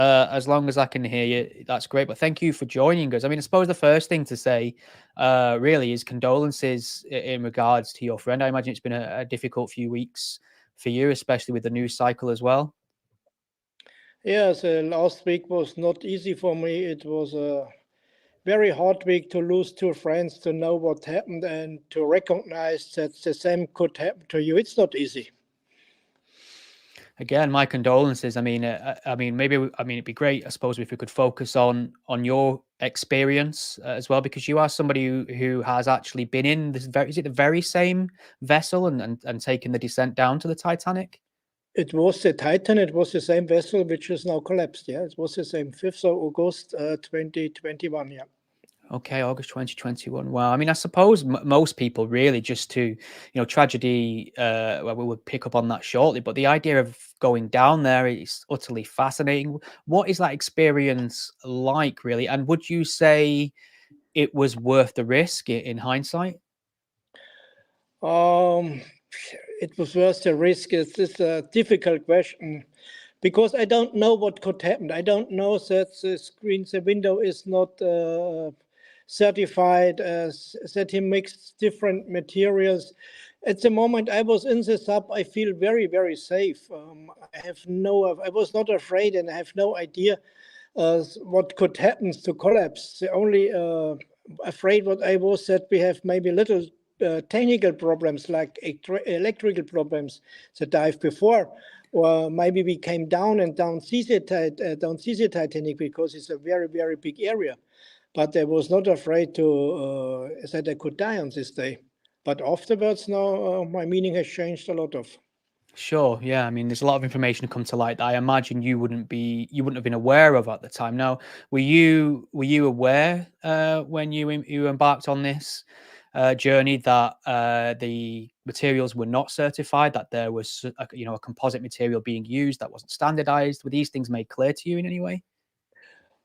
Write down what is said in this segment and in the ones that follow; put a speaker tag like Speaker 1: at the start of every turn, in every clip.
Speaker 1: As long as I can hear you, that's great. But thank you for joining us. I mean, I suppose the first thing to say, really, is condolences in regards to your friend. I imagine it's been a difficult few weeks for you, especially with the news cycle as well.
Speaker 2: Yes, last week was not easy for me. It was a very hard week to lose two friends, to know what happened, and to recognize that the same could happen to you. It's not easy.
Speaker 1: Again, my condolences. Maybe it'd be great, I suppose, if we could focus on your experience as well, because you are somebody who has actually been in this is it the very same vessel and taken the descent down to the Titanic?
Speaker 2: It was the Titan. It was the same vessel which is now collapsed. Yeah, it was the same 5th of August 2021. Yeah.
Speaker 1: Okay, August 2021. Wow. I mean, I suppose most people really just to, tragedy, well, we would pick up on that shortly, but the idea of going down there is utterly fascinating. What is that experience like, really? And would you say it was worth the risk in hindsight?
Speaker 2: Um, it was worth the risk. It's a difficult question because I don't know what could happen. I don't know that the window is not certified, that he mixed different materials. At the moment I was in the sub, I feel very, very safe. I was not afraid, and I have no idea what could happen to collapse. The only afraid what I was that we have maybe little technical problems like electrical problems the dive before, or maybe we came down and don't see the Titanic because it's a very, very big area. But I was not afraid to that I could die on this day. But afterwards, now my meaning has changed a lot of.
Speaker 1: Sure. Yeah. I mean, there's a lot of information to come to light that I imagine you wouldn't have been aware of at the time. Now, were you aware when you embarked on this journey that the materials were not certified, that there was a composite material being used that wasn't standardized? Were these things made clear to you in any way?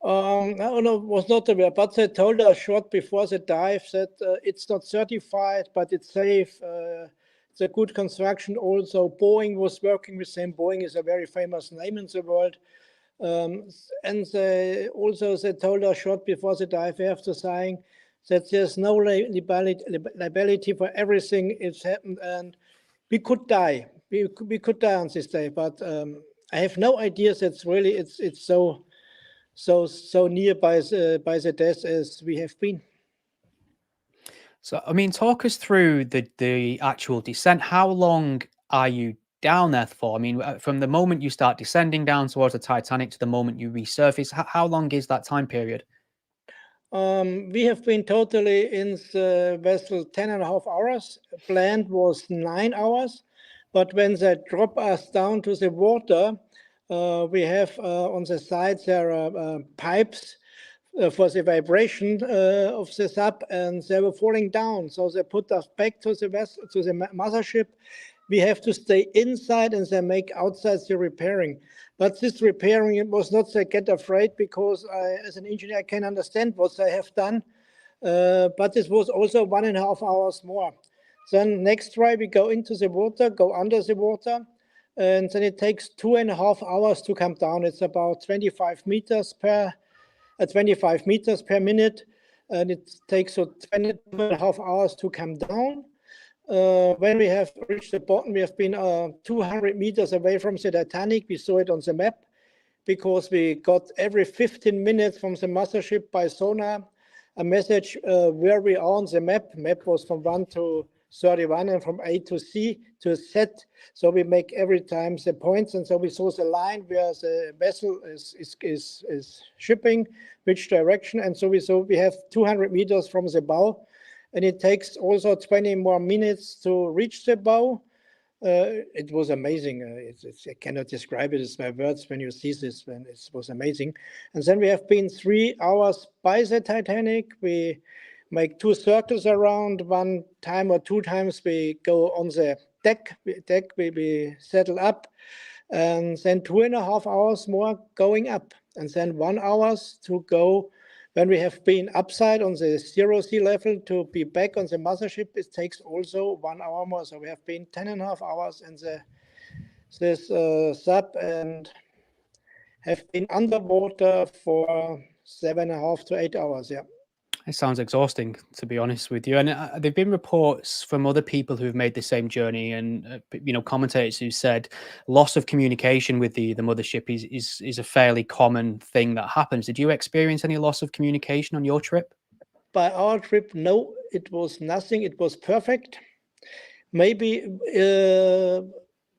Speaker 2: No, no, was not aware, but they told us short before the dive that it's not certified, but it's safe. It's a good construction. Also, Boeing was working with them. Boeing is a very famous name in the world. And they told us short before the dive after saying that there's no liability for everything it's happened, and we could die. We could die on this day, but I have no idea that really it's so near by the death as we have been.
Speaker 1: So, I mean, talk us through the actual descent. How long are you down there for? I mean, from the moment you start descending down towards the Titanic to the moment you resurface, how long is that time period?
Speaker 2: We have been totally in the vessel 10.5 hours. Planned was 9 hours, but when they drop us down to the water, we have on the sides there are pipes for the vibration of the sub, and they were falling down. So they put us back to the vessel, to the mothership. We have to stay inside, and they make outside the repairing. But this repairing, it was not they get afraid, because as an engineer, I can understand what they have done. But this was also 1.5 hours more. Then next try, we go into the water, go under the water, and then it takes 2.5 hours to come down. It's about 25 meters per 25 meters per minute, and it takes 2.5 hours to come down. When we have reached the bottom, we have been 200 meters away from the Titanic. We saw it on the map because we got every 15 minutes from the mothership by sonar a message where we are on the map. Map was from 1 to 31 and from A to C to Z. So we make every time the points, and so we saw the line where the vessel is shipping, which direction, and so we have 200 meters from the bow, and it takes also 20 more minutes to reach the bow. It was amazing. I cannot describe it as my words when you see this. When it was amazing, and then we have been 3 hours by the Titanic. We make 2 circles around. One time or 2 times we go on the deck. We settle up, and then 2.5 hours more going up, and then 1 hour to go. When we have been upside on the 0 sea level to be back on the mothership, it takes also 1 hour more. So we have been 10.5 hours in this sub, and have been underwater for 7.5 to 8 hours. Yeah.
Speaker 1: It sounds exhausting, to be honest with you. And there've been reports from other people who've made the same journey, and commentators who said loss of communication with the mothership is a fairly common thing that happens. Did you experience any loss of communication on your trip?
Speaker 2: By our trip, no, it was nothing. It was perfect. Maybe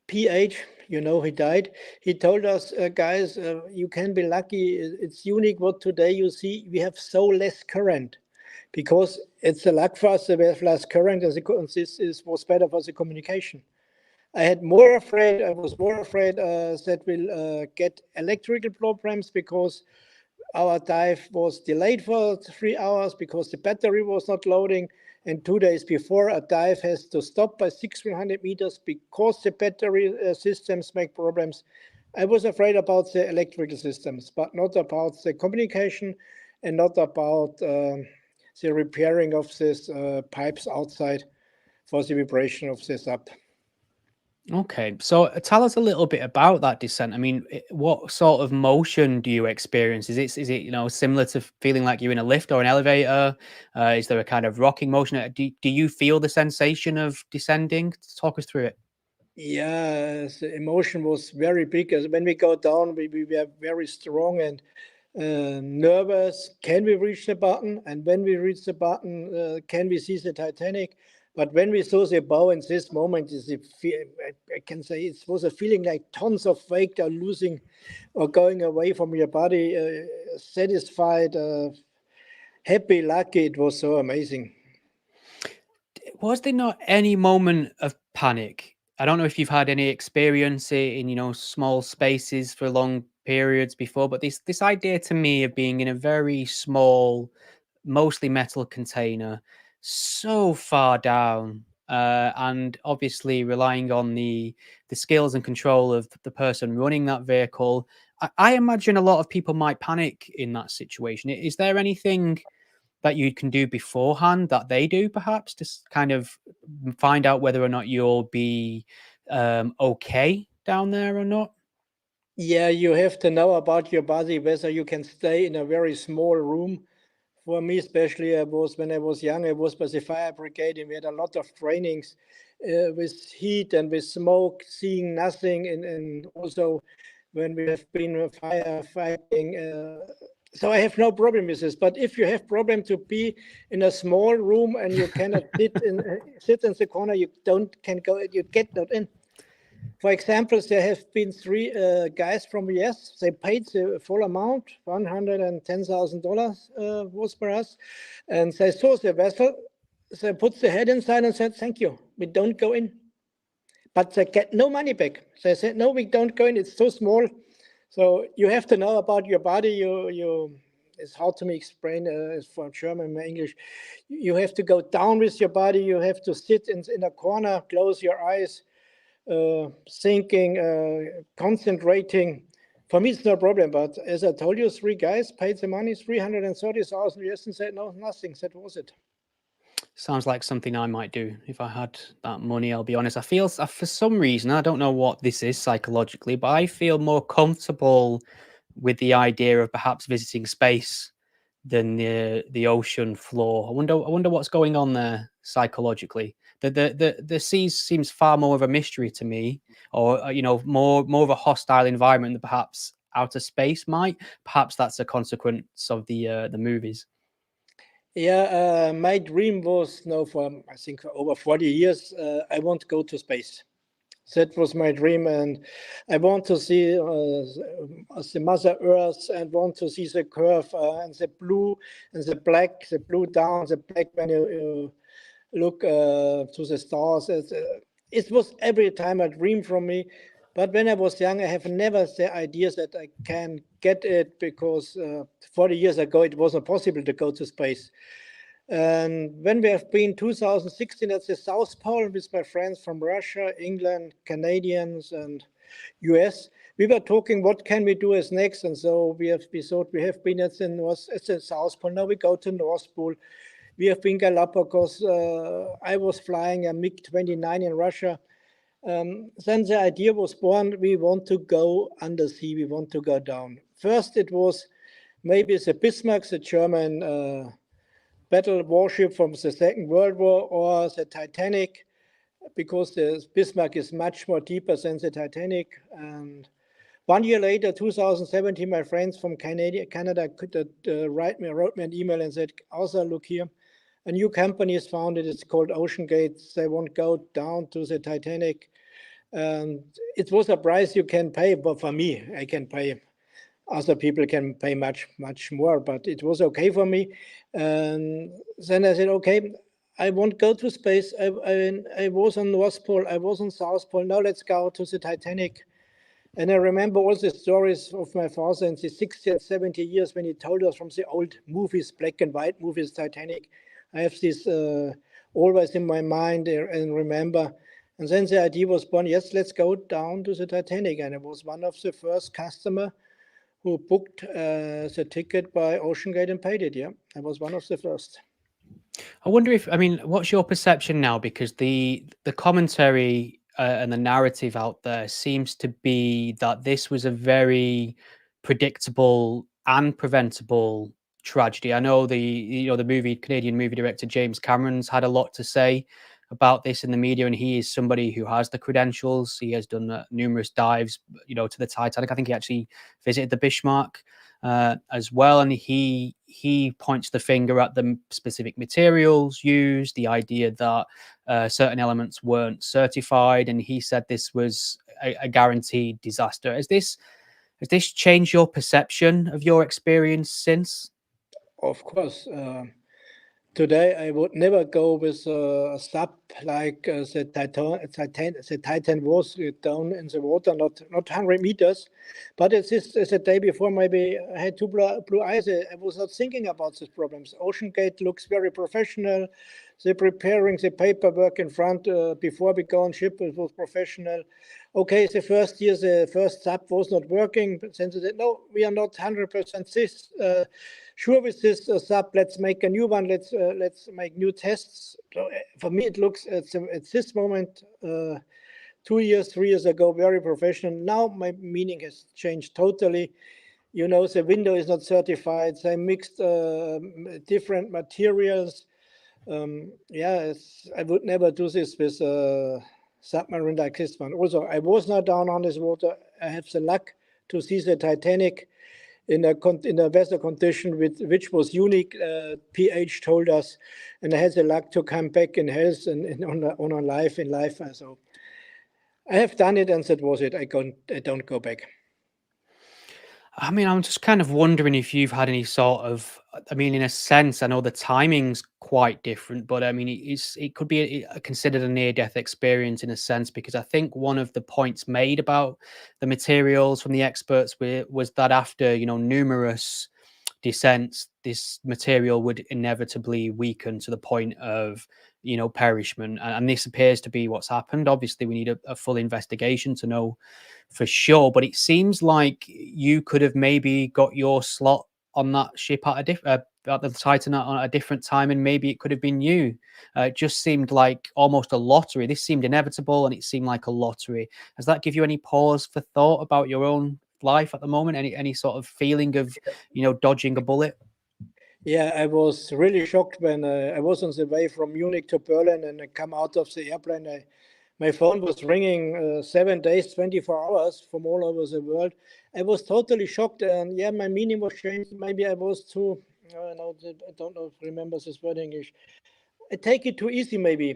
Speaker 2: PH, he died. He told us, guys, you can be lucky. It's unique what today you see. We have so less current because it's a luck for us. We have less current, and this was better for the communication. I was more afraid that we'll get electrical problems because our dive was delayed for 3 hours because the battery was not loading. And 2 days before, a dive has to stop by 1600 meters because the battery systems make problems. I was afraid about the electrical systems, but not about the communication and not about the repairing of these pipes outside for the vibration of the sub.
Speaker 1: Okay, so tell us a little bit about that descent. I mean, what sort of motion do you experience? Is it similar to feeling like you're in a lift or an elevator? Is there a kind of rocking motion? Do you feel the sensation of descending? Talk us through it.
Speaker 2: Yeah, the emotion was very big. As when we go down, we were very strong and nervous. Can we reach the button? And when we reach the button, can we see the Titanic? But when we saw the bow in this moment, I can say it was a feeling like tons of weight are losing or going away from your body, satisfied, happy, lucky. It was so amazing.
Speaker 1: Was there not any moment of panic? I don't know if you've had any experience in small spaces for long periods before, but this idea to me of being in a very small, mostly metal container, so far down, and obviously relying on the skills and control of the person running that vehicle. I imagine a lot of people might panic in that situation. Is there anything that you can do beforehand that they do, perhaps, to kind of find out whether or not you'll be okay down there or not?
Speaker 2: Yeah, you have to know about your body, whether you can stay in a very small room. For me, especially, when I was young, I was by the fire brigade, and we had a lot of trainings with heat and with smoke, seeing nothing, and also when we have been firefighting. So I have no problem with this. But if you have problem to be in a small room and you cannot sit in the corner, you can go. You get not in. For example, there have been 3 guys from US. They paid the full amount, $110,000 was for us, and they saw the vessel. They put the head inside and said, "Thank you, we don't go in." But they get no money back. They said, "No, we don't go in. It's so small." So you have to know about your body. It's hard to me explain for German and English. You have to go down with your body. You have to sit in a corner, close your eyes. Thinking, concentrating. For me, it's no problem. But as I told you, 3 guys paid the money, 330,000 US, and said, no, nothing. That was it.
Speaker 1: Sounds like something I might do if I had that money. I'll be honest. I feel for some reason, I don't know what this is psychologically, but I feel more comfortable with the idea of perhaps visiting space than the ocean floor. I wonder what's going on there psychologically. The seas seems far more of a mystery to me, or more of a hostile environment than perhaps outer space might. Perhaps that's a consequence of the movies.
Speaker 2: Yeah, my dream was I think for over 40 years, I want to go to space. That was my dream, and I want to see the Mother Earth, and want to see the curve and the blue and the black, the blue down, the black when you look to the stars. It was every time a dream from me. But when I was young, I have never the idea that I can get it, because 40 years ago, it wasn't possible to go to space. And when we have been 2016 at the South Pole with my friends from Russia, England, Canadians, and US, we were talking what can we do as next. And so we thought we have been at the South Pole. Now we go to North Pole. We have been Galapagos. I was flying a MiG-29 in Russia. Then the idea was born, we want to go undersea, we want to go down. First, it was maybe the Bismarck, the German battle warship from the Second World War, or the Titanic, because the Bismarck is much more deeper than the Titanic. And 1 year later, 2017, my friends from Canada wrote me an email and said, "Arthur, look here, a new company is founded. It's called OceanGate. They won't go down to the Titanic." And it was a price you can pay, but for me, I can pay. Other people can pay much, much more, but it was okay for me. And then I said, okay, I won't go to space. I was on North Pole, I was on South Pole. Now let's go to the Titanic. And I remember all the stories of my father in the 60 and 70 years when he told us from the old movies, black and white movies, Titanic. I have this always in my mind and remember. And then the idea was born, yes, let's go down to the Titanic. And I was one of the first customer who booked the ticket by OceanGate and paid it. Yeah, I was one of the first.
Speaker 1: I wonder if, I mean, what's your perception now? Because the commentary and the narrative out there seems to be that this was a very predictable and preventable tragedy. I know the Canadian movie director James Cameron's had a lot to say about this in the media, and he is somebody who has the credentials. He has done numerous dives, to the Titanic. I think he actually visited the Bismarck as well, and he points the finger at the specific materials used, the idea that certain elements weren't certified, and he said this was a guaranteed disaster. Has this changed your perception of your experience since?
Speaker 2: Of course. Today, I would never go with a sub like the Titan was down in the water, not 100 meters. But it's the day before, maybe I had two blue eyes. I was not thinking about these problems. OceanGate looks very professional. They're preparing the paperwork in front before we go on ship. It was professional. Okay, the first year, the first sub was not working. But then they said, no, we are not 100% sure with this sub. Let's make a new one. Let's make new tests. So for me, it looks at this moment, 2 years, 3 years ago, very professional. Now my meaning has changed totally. The window is not certified. They mixed different materials. I would never do this with a submarine like this one. Also, I was not down on this water. I have the luck to see the Titanic in a weather condition which was unique. PH told us, and I had the luck to come back in health and on life in life. So I have done it, and that was it. I don't go back.
Speaker 1: I mean, I'm just kind of wondering if you've had any sort of, I mean, in a sense, I know the timing's quite different, but I mean, it could be considered a near-death experience in a sense, because I think one of the points made about the materials from the experts was that after, numerous descents, this material would inevitably weaken to the point of, perishment. And this appears to be what's happened. Obviously, we need a full investigation to know for sure, but it seems like you could have maybe got your slot on that ship at the Titan at a different time, and maybe it could have been you. It just seemed like almost a lottery. This seemed inevitable, and it seemed like a lottery. Does that give you any pause for thought about your own life at the moment? Any sort of feeling of dodging a bullet?
Speaker 2: Yeah, I was really shocked when I was on the way from Munich to Berlin, and I come out of the airplane. My phone was ringing 7 days, 24 hours from all over the world. I was totally shocked, and my meaning was changed. Maybe I was too, I don't know, remember this word in English. I take it too easy, maybe.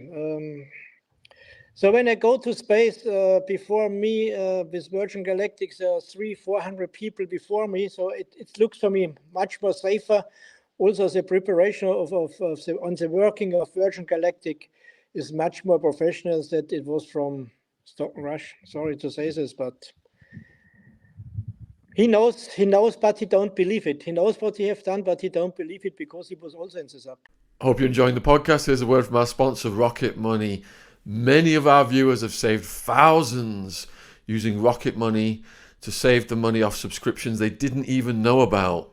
Speaker 2: So when I go to space, before me with Virgin Galactic, there are 300-400 people before me. So it looks for me much more safer. Also, the preparation on the working of Virgin Galactic is much more professional than it was from Stock and Rush. Sorry to say this, but he knows, but he don't believe it. He knows what he have done, but he don't believe it because he was also in this up.
Speaker 3: I hope you're enjoying the podcast. Here's a word from our sponsor, Rocket Money. Many of our viewers have saved thousands using Rocket Money to save the money off subscriptions they didn't even know about.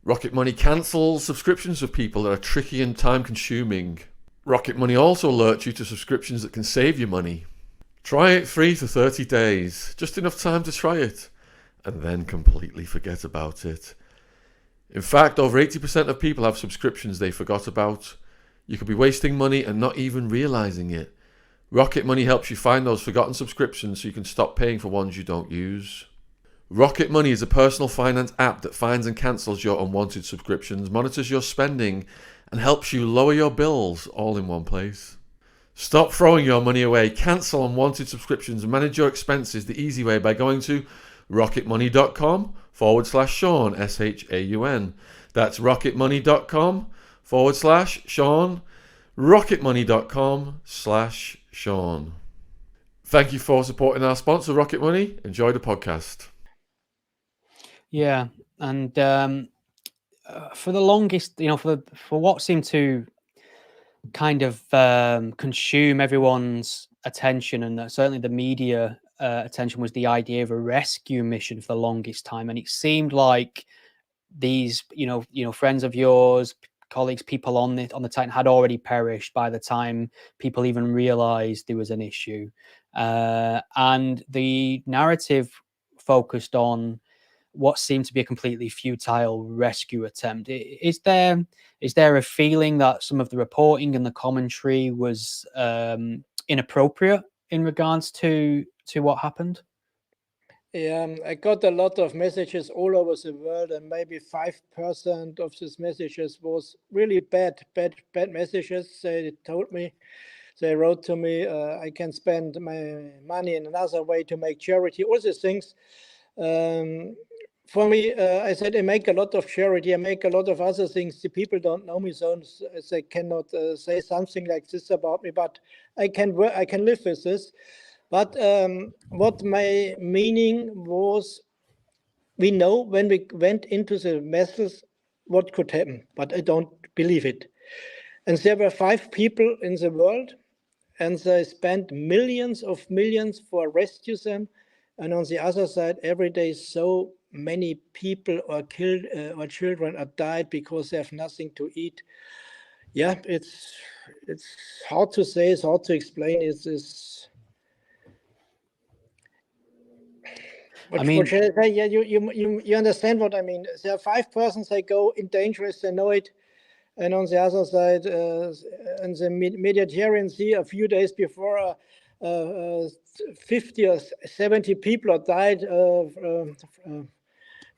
Speaker 3: Rocket Money cancels subscriptions for people that are tricky and time-consuming. Rocket Money also alerts you to subscriptions that can save you money. Try it free for 30 days, just enough time to try it, and then completely forget about it. In fact, over 80% of people have subscriptions they forgot about. You could be wasting money and not even realizing it. Rocket Money helps you find those forgotten subscriptions so you can stop paying for ones you don't use. Rocket Money is a personal finance app that finds and cancels your unwanted subscriptions, monitors your spending, and helps you lower your bills all in one place. Stop throwing your money away, cancel unwanted subscriptions, and manage your expenses the easy way by going to rocketmoney.com/Sean, SHAUN. That's rocketmoney.com/Sean, rocketmoney.com/Sean. Thank you for supporting our sponsor, Rocket Money. Enjoy the podcast.
Speaker 1: Yeah, and for the longest, for what seemed to kind of consume everyone's attention, and certainly the media attention, was the idea of a rescue mission for the longest time. And it seemed like these, friends of yours, colleagues, people on the Titan had already perished by the time people even realized there was an issue. And the narrative focused on what seemed to be a completely futile rescue attempt. Is there a feeling that some of the reporting and the commentary was inappropriate in regards to what happened?
Speaker 2: Yeah, I got a lot of messages all over the world, and maybe 5% of these messages was really bad messages. They told me, they wrote to me, I can spend my money in another way to make charity, all these things. For me, I said I make a lot of charity, I make a lot of other things. The people don't know me, so they cannot say something like this about me, but I can live with this. But what my meaning was, we know when we went into the vessels what could happen, but I don't believe it. And there were 5 people in the world, and they spent millions for rescue them. And on the other side, every day so many people are killed or children are died because they have nothing to eat. Yeah, it's hard to say, it's hard to explain. What should I say? Yeah, you understand what I mean. There are 5 persons, they go in dangerous, they know it. And on the other side, in the Mediterranean Sea, a few days before, 50 or 70 people have died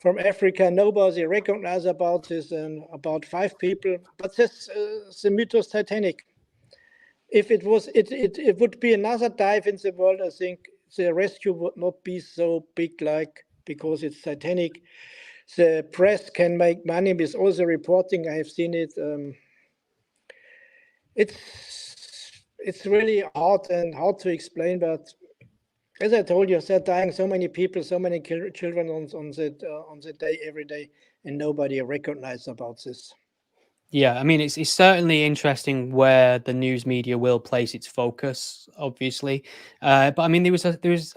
Speaker 2: from Africa. Nobody recognized about this, and about 5 people. But this the mythos Titanic. If it would be another dive in the world, I think the rescue would not be so big, because it's Titanic. The press can make money with all the reporting. I have seen it. It's really hard to explain, but as I told you, they're dying so many people, so many children on the day, every day, and nobody recognizes about this.
Speaker 1: Yeah, I mean, it's certainly interesting where the news media will place its focus, obviously. But I mean, there was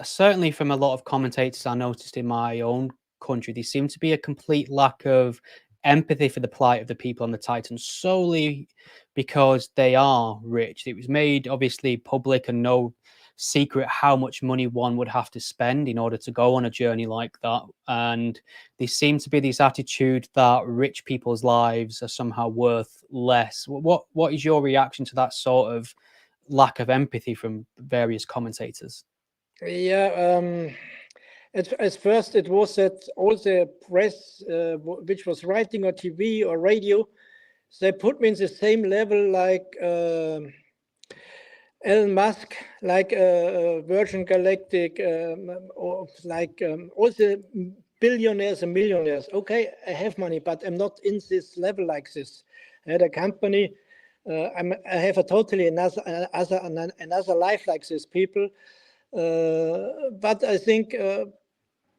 Speaker 1: certainly, from a lot of commentators I noticed in my own country, there seemed to be a complete lack of empathy for the plight of the people on the Titan, solely because they are rich. It was made obviously public and no secret how much money one would have to spend in order to go on a journey like that. And there seems to be this attitude that rich people's lives are somehow worth less. What is your reaction to that sort of lack of empathy from various commentators?
Speaker 2: Yeah, at first it was that all the press, which was writing on TV or radio, they put me in the same level like Elon Musk, like Virgin Galactic, or like all the billionaires and millionaires. Okay, I have money, but I'm not in this level like this. I had a company. I have a totally another life like these people. But I think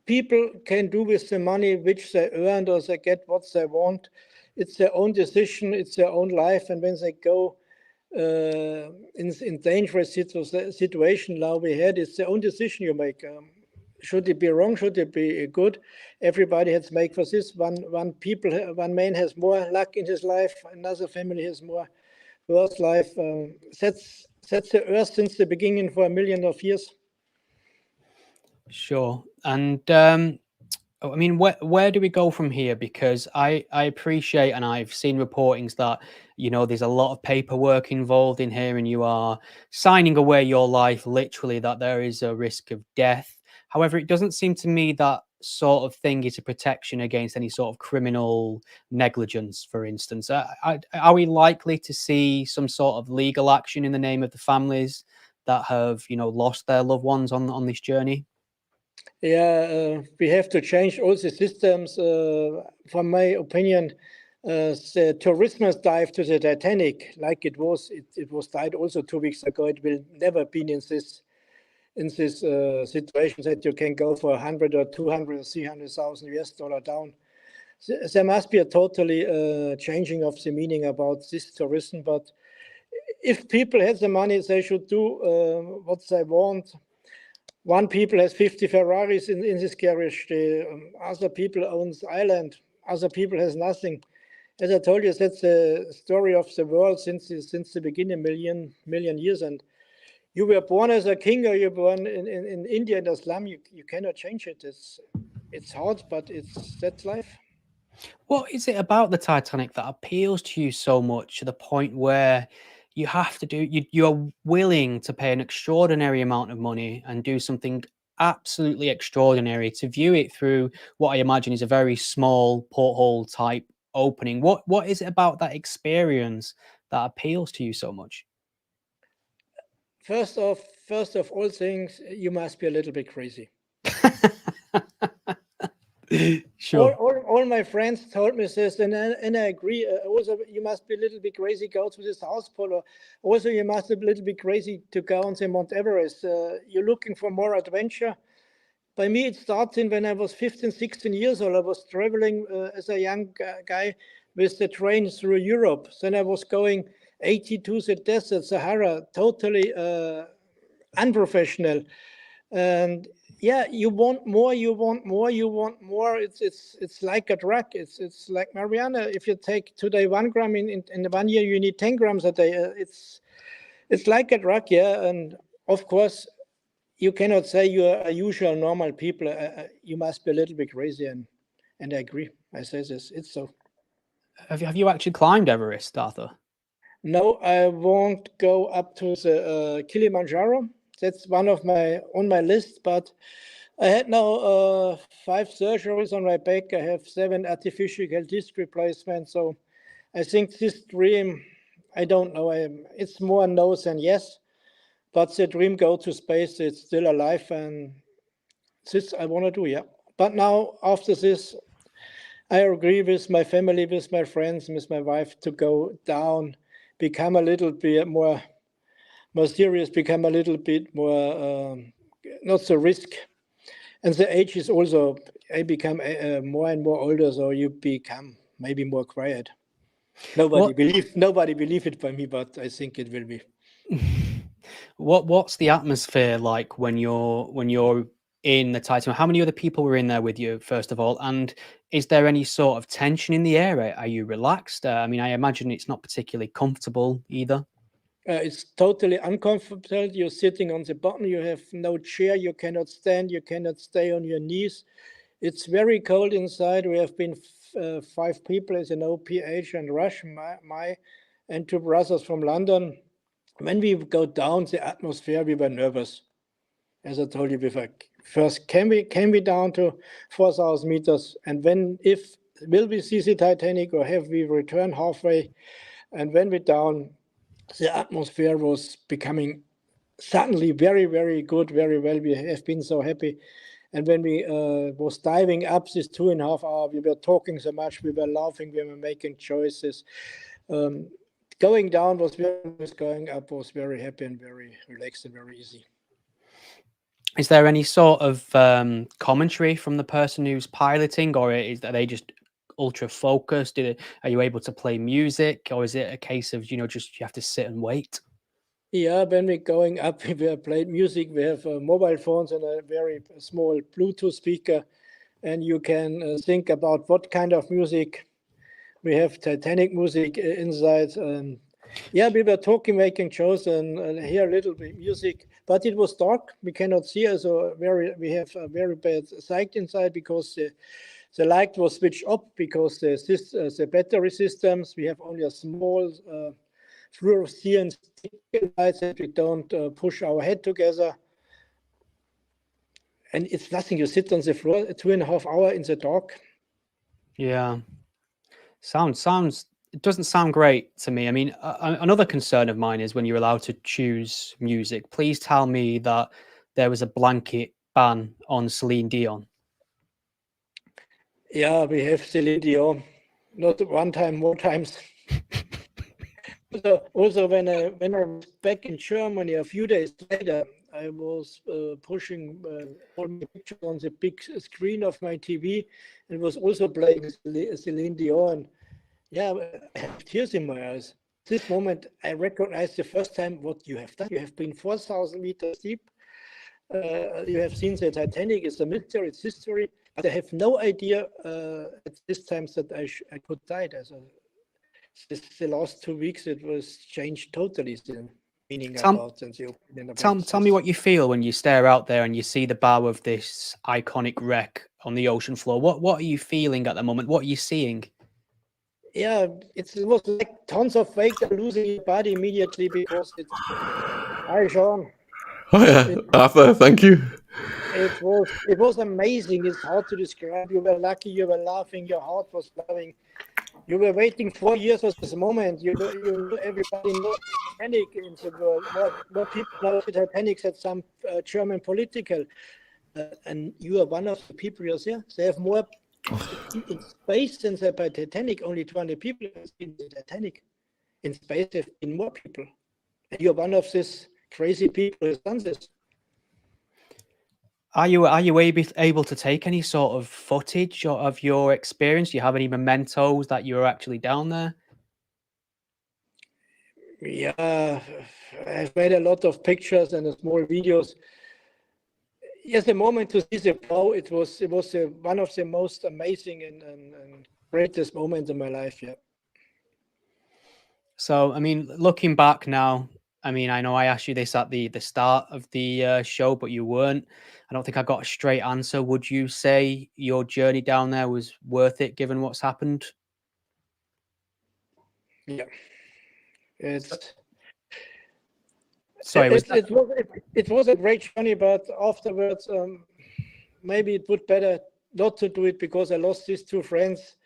Speaker 2: people can do with the money which they earned, or they get what they want. It's their own decision. It's their own life. And when they go in dangerous situation now we had, it's their own decision you make. Should it be wrong? Should it be good? Everybody has to make for this. One man has more luck in his life. Another family has more worse life. That's the earth since the beginning for 1 million of years.
Speaker 1: Sure. And I mean, where do we go from here? Because I appreciate, and I've seen reportings that, you know, there's a lot of paperwork involved in here, and you are signing away your life literally, that there is a risk of death. However, it doesn't seem to me that sort of thing is a protection against any sort of criminal negligence, for instance. Are we likely to see some sort of legal action in the name of the families that have, you know, lost their loved ones on this journey?
Speaker 2: Yeah, we have to change all the systems. From my opinion, the tourism dive to the Titanic, like it was died also 2 weeks ago. It will never be in this situation that you can go for 100 or 200 or 300,000 US dollar down. There must be a totally changing of the meaning about this tourism. But if people have the money, they should do what they want. One people has 50 Ferraris in this garage. The other people owns island. Other people has nothing. As I told you, that's the story of the world since the beginning, million years. And you were born as a king, or you're born in India in the slum. You cannot change it. It's hard, but that's life.
Speaker 1: What is it about the Titanic that appeals to you so much, to the point where you have to you're willing to pay an extraordinary amount of money and do something absolutely extraordinary to view it through what I imagine is a very small porthole type opening? What is it about that experience that appeals to you so much?
Speaker 2: First of all things, you must be a little bit crazy.
Speaker 1: Sure.
Speaker 2: All my friends told me this, and I agree. Also, you must be a little bit crazy go to the South Pole. Also, you must be a little bit crazy to go on the Mount Everest. You're looking for more adventure. By me, it started when I was 15, 16 years old. I was traveling as a young guy with the train through Europe. Then I was going 80 to the desert, Sahara, totally unprofessional. And yeah, you want more, you want more, you want more. It's like a drug. It's like marijuana. If you take today 1 gram, in 1 year you need 10 grams a day. It's like a drug, yeah. And of course, you cannot say you're a usual normal people. You must be a little bit crazy, and I agree. I say this. It's so.
Speaker 1: Have you actually climbed Everest, Arthur?
Speaker 2: No, I won't go up to the Kilimanjaro. That's one of on my list, but I had now 5 surgeries on my back. I have 7 artificial disc replacements. So I think this dream, I don't know. It's more no than yes, but the dream go to space, it's still alive, and this I want to do, yeah. But now after this, I agree with my family, with my friends, with my wife to go down, become a little bit more serious, become a little bit more not so risk. And the age is also, I become more and more older, so you become maybe more quiet. Nobody believe it by me, but I think it will be.
Speaker 1: What's the atmosphere like when you're in the Titanic? How many other people were in there with you, first of all? And is there any sort of tension in the air? Are you relaxed? I mean, I imagine it's not particularly comfortable either.
Speaker 2: It's totally uncomfortable. You're sitting on the bottom. You have no chair. You cannot stand. You cannot stay on your knees. It's very cold inside. We have been 5 people, as you know, PH and Rush, my and 2 brothers from London. When we go down the atmosphere, we were nervous. As I told you before, first can we down to 4,000 meters, and will we see the Titanic, or have we returned halfway? And when we down, the atmosphere was becoming suddenly very, very good, very well. We have been so happy. And when we was diving up this 2.5 hours, we were talking so much, we were laughing, we were making choices. Going down was going up was very happy and very relaxed and very easy.
Speaker 1: Is there any sort of commentary from the person who's piloting, or are they just ultra focused? Are you able to play music, or is it a case of, just you have to sit and wait?
Speaker 2: Yeah, when we're going up, we played music. We have mobile phones and a very small Bluetooth speaker, and you can think about what kind of music. We have Titanic music inside. Yeah, we were talking, making shows, and hear a little bit music. but it was dark. We cannot see. So we have a very bad sight inside because the light was switched off because the battery systems. We have only a small fluorescent lights that we don't push our head together. And it's nothing. You sit on the floor 2.5 hours in the dark.
Speaker 1: Yeah. Sounds. It doesn't sound great to me. I mean, another concern of mine is when you're allowed to choose music. Please tell me that there was a blanket ban on Celine Dion.
Speaker 2: Yeah, we have Celine Dion. Not one time, more times. Also, when I was back in Germany a few days later, I was pushing all the pictures on the big screen of my TV, and was also playing Celine Dion. Yeah, I have tears in my eyes. This moment, I recognized the first time what you have done. You have been 4,000 meters deep. You have seen the Titanic. It's a mystery. It's history. But I have no idea at this time that I could die. The last 2 weeks, it was changed totally. The meaning about and the opinion about.
Speaker 1: Tell me what you feel when you stare out there and you see the bow of this iconic wreck on the ocean floor. What are you feeling at the moment? What are you seeing?
Speaker 2: Yeah, it was like tons of weight losing your body immediately because it's. Hi, Sean.
Speaker 3: Oh yeah, Arthur, thank you.
Speaker 2: It was amazing. It's hard to describe. You were lucky. You were laughing. Your heart was loving. You were waiting 4 years for this moment. Everybody knows Titanic in the world. More people know the Titanic than some German political. And you are one of the people yourself. They have more in space than the Titanic. Only 200 people in the Titanic. In space, there have been more people. And you are one of these crazy people who has done this.
Speaker 1: Are you able to take any sort of footage of your experience? Do you have any mementos that you were actually down there?
Speaker 2: Yeah, I've made a lot of pictures and small videos. Yes, the moment to see the bow, it was one of the most amazing and greatest moments in my life. Yeah.
Speaker 1: So, I mean, looking back now, I mean, I know I asked you this at the start of the show, but you weren't. I don't think I got a straight answer. Would you say your journey down there was worth it, given what's happened?
Speaker 2: Yeah.
Speaker 1: Sorry,
Speaker 2: it was a great journey, but afterwards, maybe it would better not to do it because I lost these two friends.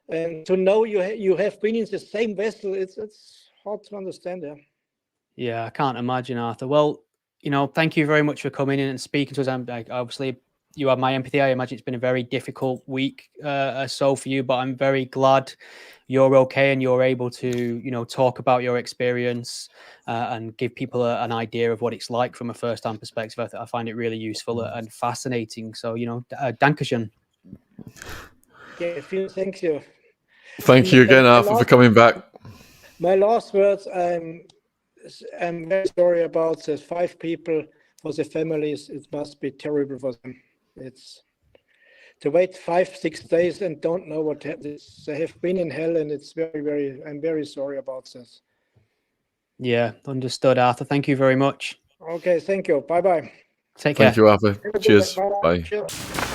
Speaker 2: And to know you have been in the same vessel, it's hard to understand. Yeah.
Speaker 1: Yeah, I can't imagine, Arthur. Well, thank you very much for coming in and speaking to us. Obviously, you have my empathy. I imagine it's been a very difficult week so for you, but I'm very glad you're okay and you're able to, talk about your experience and give people an idea of what it's like from a first-hand perspective. I find it really useful and fascinating. So, Dankeschön.
Speaker 2: Yeah, thank you.
Speaker 3: Thank you again, Arthur, for coming back.
Speaker 2: My last words, I'm very sorry about the 5 people, for the families. It must be terrible for them. It's to wait 5-6 days and don't know what they have been in hell, and it's I'm very sorry about this.
Speaker 1: Yeah, understood, Arthur. Thank you very much.
Speaker 2: Okay, thank you. Bye-bye.
Speaker 1: Take care.
Speaker 3: Thank you, Arthur. Cheers. Bye.
Speaker 2: Cheers.